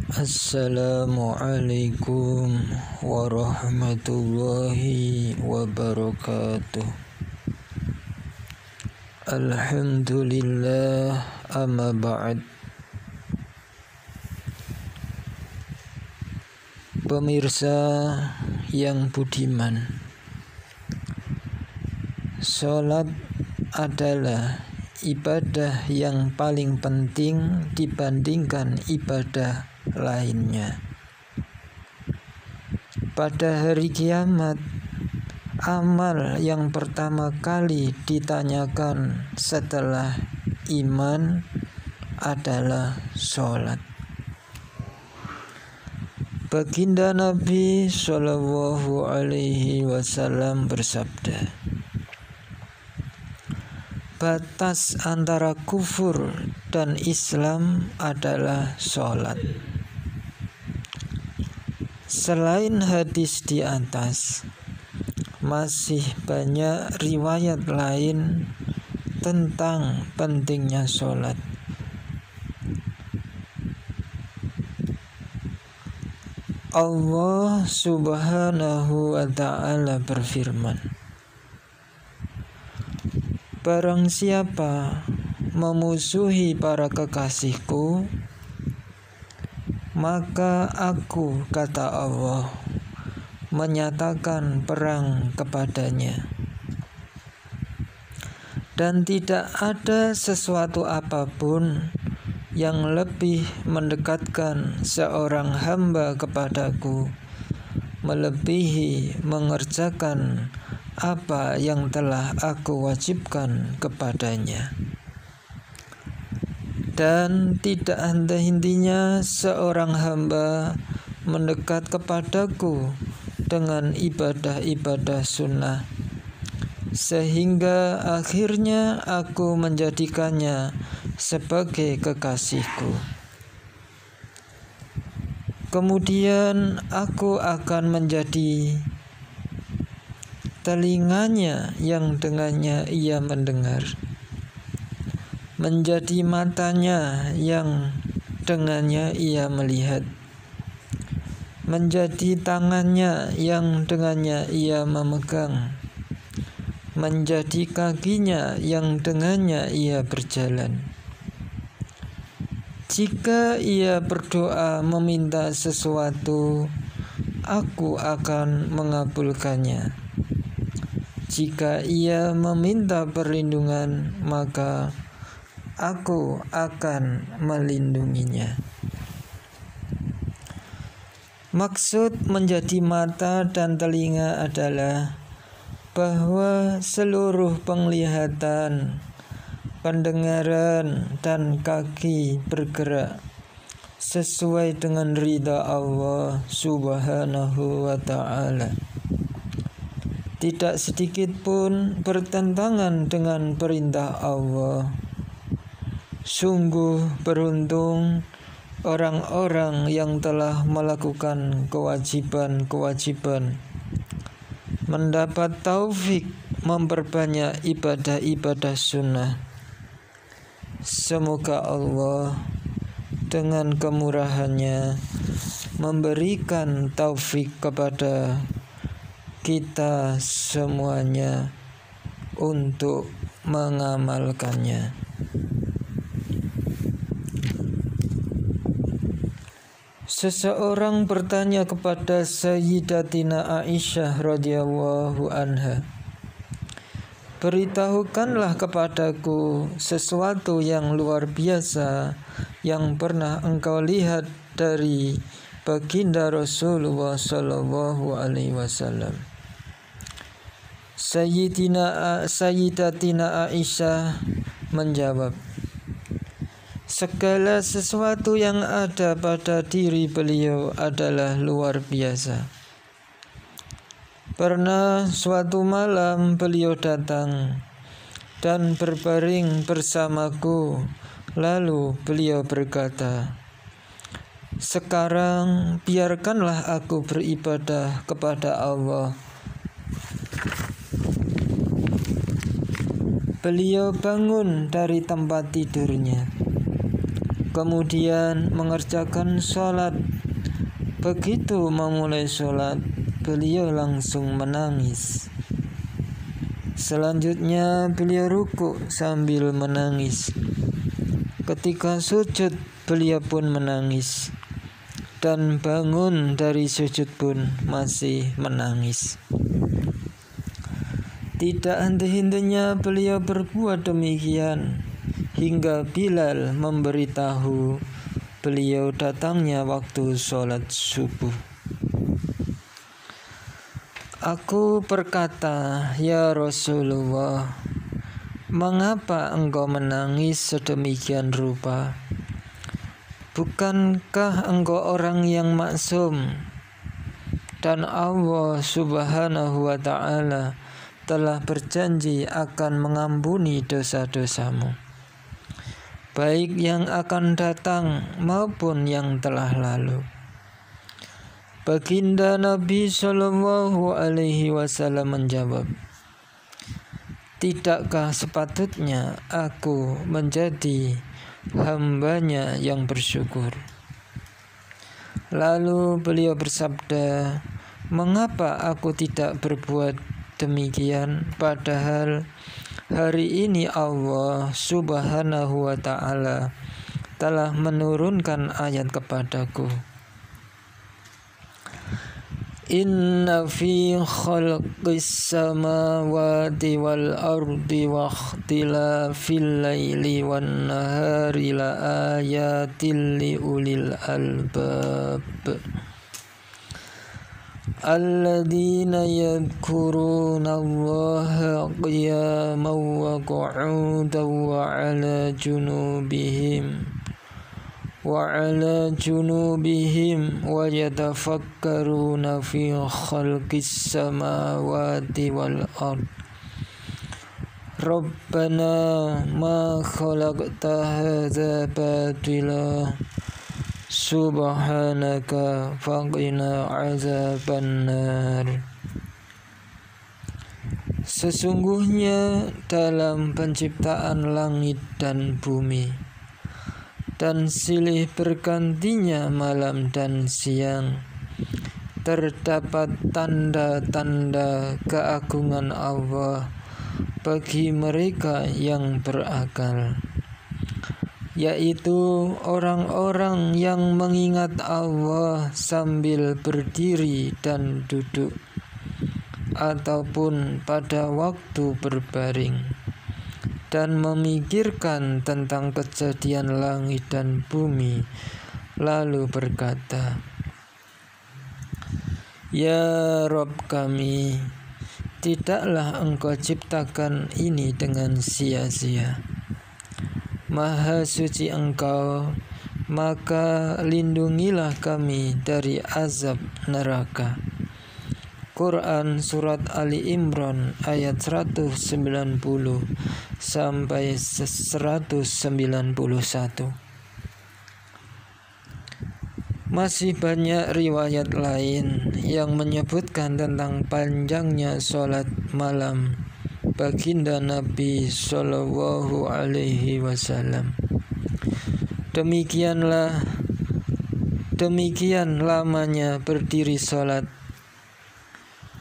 Assalamualaikum warahmatullahi wabarakatuh. Alhamdulillah, amma ba'd. Pemirsa yang budiman, sholat adalah ibadah yang paling penting dibandingkan ibadah lainnya. Pada hari kiamat, amal yang pertama kali ditanyakan setelah iman adalah sholat. Baginda Nabi Shallallahu Alaihi Wasallam bersabda, batas antara kufur dan Islam adalah sholat. Selain hadis di atas, masih banyak riwayat lain tentang pentingnya sholat. Allah Subhanahu wa ta'ala berfirman, barang siapa memusuhi para kekasihku, maka aku, kata Allah, menyatakan perang kepadanya. Dan tidak ada sesuatu apapun yang lebih mendekatkan seorang hamba kepadaku melebihi mengerjakan apa yang telah aku wajibkan kepadanya. Dan tidak henti-hentinya seorang hamba mendekat kepadaku dengan ibadah-ibadah sunnah, sehingga akhirnya aku menjadikannya sebagai kekasihku. Kemudian aku akan menjadi telinganya yang dengannya ia mendengar, menjadi matanya yang dengannya ia melihat, menjadi tangannya yang dengannya ia memegang, menjadi kakinya yang dengannya ia berjalan. Jika ia berdoa meminta sesuatu, aku akan mengabulkannya. Jika ia meminta perlindungan, maka aku akan melindunginya. Maksud menjadi mata dan telinga adalah bahwa seluruh penglihatan, pendengaran, dan kaki bergerak sesuai dengan ridha Allah Subhanahu wa ta'ala. Tidak sedikit pun bertentangan dengan perintah Allah. Sungguh beruntung orang-orang yang telah melakukan kewajiban-kewajiban, mendapat taufik memperbanyak ibadah-ibadah sunnah. Semoga Allah dengan kemurahannya memberikan taufik kepada kita semuanya untuk mengamalkannya. Seseorang bertanya kepada Sayyidatina Aisyah radhiyallahu anha, beritahukanlah kepadaku sesuatu yang luar biasa yang pernah engkau lihat dari baginda Rasulullah sallallahu alaihi wasallam. Sayyidatina Aisyah menjawab, segala sesuatu yang ada pada diri beliau adalah luar biasa. Pernah suatu malam beliau datang dan berbaring bersamaku, lalu beliau berkata, sekarang biarkanlah aku beribadah kepada Allah. Beliau bangun dari tempat tidurnya. kemudian mengerjakan sholat. Begitu memulai sholat, beliau langsung menangis. Selanjutnya beliau ruku sambil menangis. Ketika sujud, beliau pun menangis. Dan bangun dari sujud pun masih menangis. Tidak henti-hentinya beliau berbuat demikian hingga Bilal memberitahu beliau datangnya waktu sholat subuh. Aku berkata, "Ya Rasulullah, mengapa engkau menangis sedemikian rupa? Bukankah engkau orang yang maksum dan Allah Subhanahu wa ta'ala telah berjanji akan mengampuni dosa-dosamu, baik yang akan datang maupun yang telah lalu?" Baginda Nabi Shallallahu Alaihi Wasallam menjawab, "Tidakkah sepatutnya aku menjadi hambanya yang bersyukur?" Lalu beliau bersabda, "Mengapa aku tidak berbuat demikian, padahal hari ini Allah Subhanahu wa ta'ala telah menurunkan ayat kepadaku, Inna fi khalqis samawati wal ardi wa ikhtilafil laili wan nahari la ayatil li ulil albab alladzina yadhkuruna Allaha qiyaman wa qu'udan wa 'ala junubihim wa yatafakkaruna fi khalqis samawati wal ard Rabbana ma khalaqta hadza batila subhanaka faqina azabannar." Sesungguhnya dalam penciptaan langit dan bumi dan silih bergantinya malam dan siang terdapat tanda-tanda keagungan Allah bagi mereka yang berakal, yaitu orang-orang yang mengingat Allah sambil berdiri dan duduk ataupun pada waktu berbaring, dan memikirkan tentang kejadian langit dan bumi, lalu berkata, "Ya Rabb kami, tidaklah Engkau ciptakan ini dengan sia-sia. Maha suci Engkau, maka lindungilah kami dari azab neraka." Quran Surat Ali Imran ayat 190 sampai 191. Masih banyak riwayat lain yang menyebutkan tentang panjangnya sholat malam baginda Nabi Shallallahu Alaihi Wasallam. Demikian lamanya berdiri sholat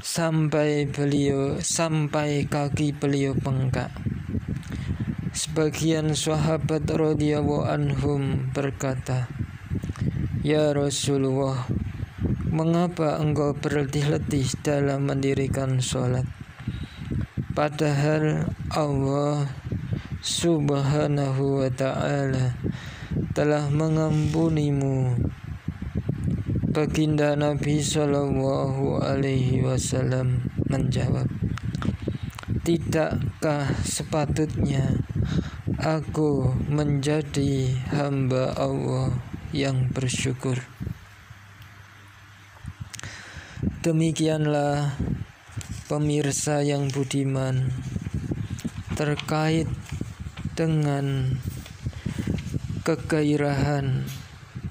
sampai kaki beliau bengkak. Sebagian sahabat radhiyallahu anhum berkata, "Ya Rasulullah, mengapa engkau berletih-letih dalam mendirikan sholat? Padahal Allah Subhanahu wa ta'ala telah mengampunimu." Baginda Nabi Shallallahu Alaihi Wasallam menjawab, "Tidakkah sepatutnya aku menjadi hamba Allah yang bersyukur?" Demikianlah pemirsa yang budiman terkait dengan kegairahan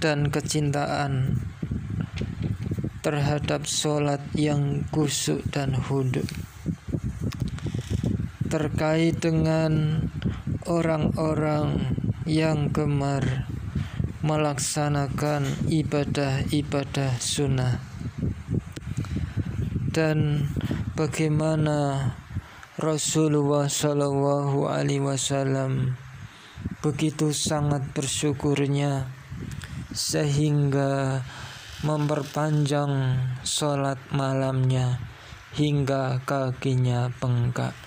dan kecintaan terhadap sholat yang khusyuk dan khudu, terkait dengan orang-orang yang gemar melaksanakan ibadah-ibadah sunnah, dan bagaimana Rasulullah Shallallahu Alaihi Wasallam begitu sangat bersyukurnya sehingga memperpanjang sholat malamnya hingga kakinya bengkak.